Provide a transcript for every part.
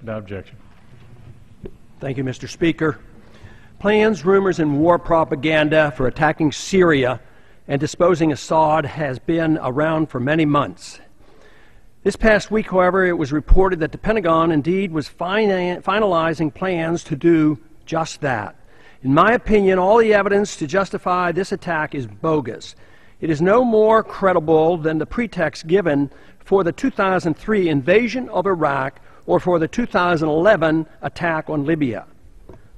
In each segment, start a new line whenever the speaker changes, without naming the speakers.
Without objection.
Thank you, Mr. Speaker. Plans, rumors, and war propaganda for attacking Syria and disposing Assad has been around for many months. This past week, however, it was reported that the Pentagon indeed was finalizing plans to do just that. In my opinion, all the evidence to justify this attack is bogus. It is no more credible than the pretext given for the 2003 invasion of Iraq or for the 2011 attack on Libya.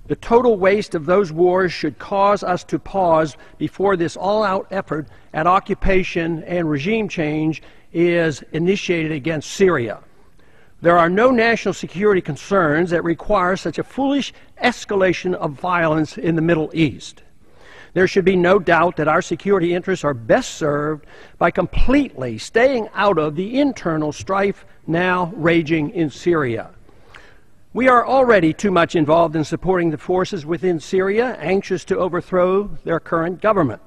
The total waste of those wars should cause us to pause before this all-out effort at occupation and regime change is initiated against Syria. There are no national security concerns that require such a foolish escalation of violence in the Middle East. There should be no doubt that our security interests are best served by completely staying out of the internal strife now raging in Syria. We are already too much involved in supporting the forces within Syria, anxious to overthrow their current government.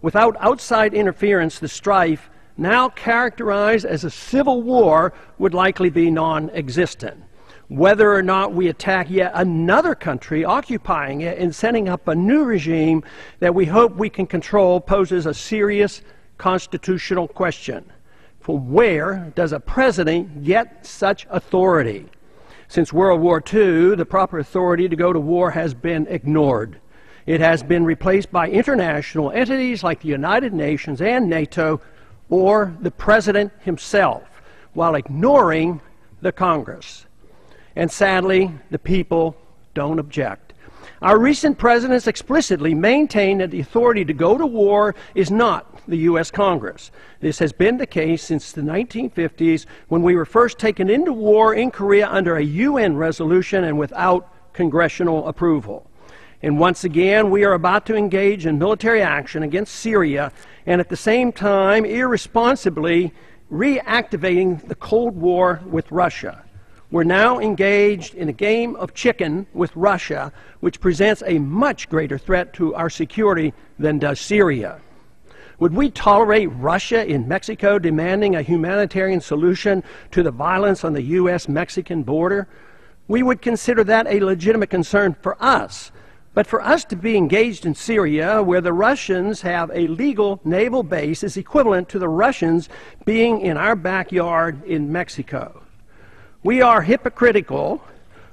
Without outside interference, the strife, now characterized as a civil war, would likely be non-existent. Whether or not we attack yet another country occupying it and setting up a new regime that we hope we can control poses a serious constitutional question. From where does a president get such authority? Since World War II, the proper authority to go to war has been ignored. It has been replaced by international entities like the United Nations and NATO, or the president himself, while ignoring the Congress. And sadly, the people don't object. Our recent presidents explicitly maintain that the authority to go to war is not the U.S. Congress. This has been the case since the 1950s, when we were first taken into war in Korea under a UN resolution and without congressional approval. And once again, we are about to engage in military action against Syria and at the same time irresponsibly reactivating the Cold War with Russia. We're now engaged in a game of chicken with Russia, which presents a much greater threat to our security than does Syria. Would we tolerate Russia in Mexico demanding a humanitarian solution to the violence on the U.S.-Mexican border? We would consider that a legitimate concern for us. But for us to be engaged in Syria, where the Russians have a legal naval base, is equivalent to the Russians being in our backyard in Mexico. We are hypocritical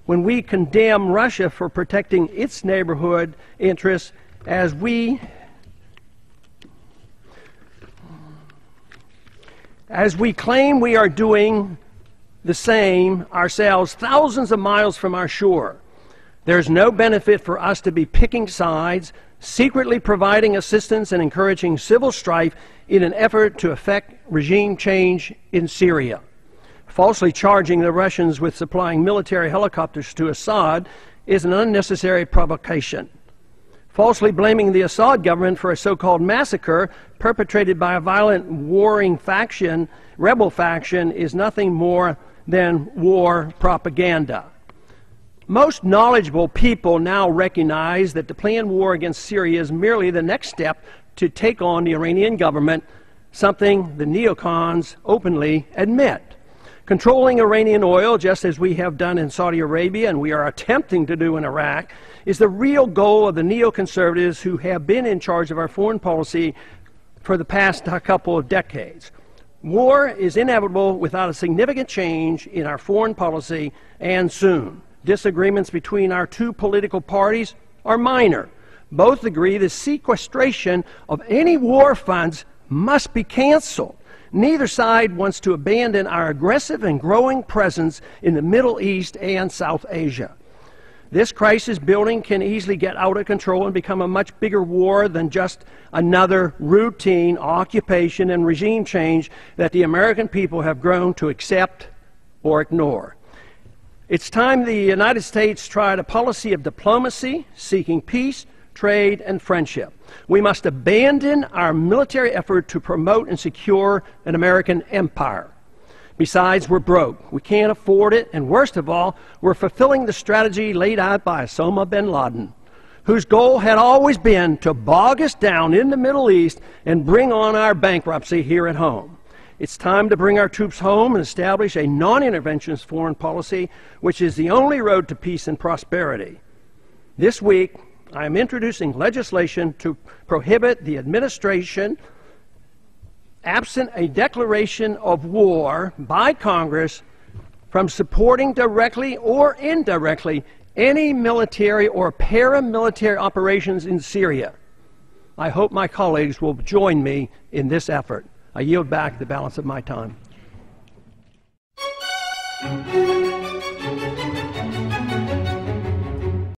when we condemn Russia for protecting its neighborhood interests as we claim we are doing the same ourselves thousands of miles from our shore. There's no benefit for us to be picking sides, secretly providing assistance and encouraging civil strife in an effort to effect regime change in Syria. Falsely charging the Russians with supplying military helicopters to Assad is an unnecessary provocation. Falsely blaming the Assad government for a so-called massacre perpetrated by a violent warring faction, rebel faction, is nothing more than war propaganda. Most knowledgeable people now recognize that the planned war against Syria is merely the next step to take on the Iranian government, something the neocons openly admit. Controlling Iranian oil, just as we have done in Saudi Arabia and we are attempting to do in Iraq, is the real goal of the neoconservatives who have been in charge of our foreign policy for the past couple of decades. War is inevitable without a significant change in our foreign policy, and soon. Disagreements between our two political parties are minor. Both agree the sequestration of any war funds must be canceled. Neither side wants to abandon our aggressive and growing presence in the Middle East and South Asia. This crisis building can easily get out of control and become a much bigger war than just another routine occupation and regime change that the American people have grown to accept or ignore. It's time the United States tried a policy of diplomacy, seeking peace, trade, and friendship. We must abandon our military effort to promote and secure an American empire. Besides, we're broke. We can't afford it, and worst of all, we're fulfilling the strategy laid out by Osama bin Laden, whose goal had always been to bog us down in the Middle East and bring on our bankruptcy here at home. It's time to bring our troops home and establish a non-interventionist foreign policy, which is the only road to peace and prosperity. This week, I am introducing legislation to prohibit the administration, absent a declaration of war by Congress, from supporting directly or indirectly any military or paramilitary operations in Syria. I hope my colleagues will join me in this effort. I yield back the balance of my time.